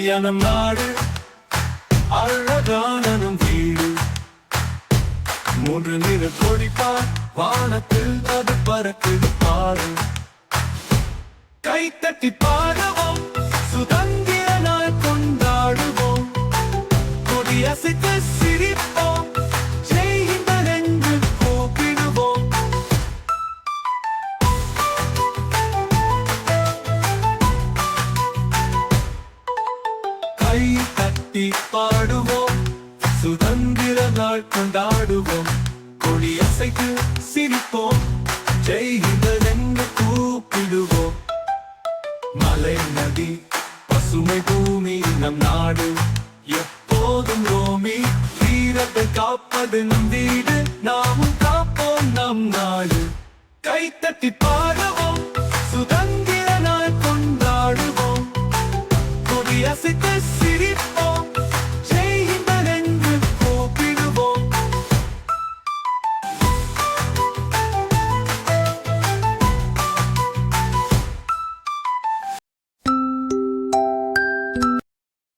இந்திய நாடு அழகான நம் வீடு. மூன்று நிற கொடிப்பார் வானத்தில் அது பறக்குது பாரு. கைத்தட்டி பாடுவோம், சுதந்திர நாள் கொண்டாடுவோம், கொடியசைத்து சிரிப்போம், ஜெய் ஹிந்த் என்று கூப்பிடுவோம். கை தட்டி பாடுவோம், சுதந்திர நாள் கொண்டாடுவோம், கொடியசைத்து சிரிப்போம், ஜெய் ஹிந்த் என்று கூப்பிடுவோம். மலை நதி பசுமை பூமி நம் நாடு, எப்போதும் ரோமி வீரத்தை காப்பது நம் வீடு, நாமும் காப்போம் நம் நாடு. கைத்தட்டி பாடுவோம், சுதந்திர நாள் கொண்டாடுவோம், கொடியசைத்து சிரிப்போம்.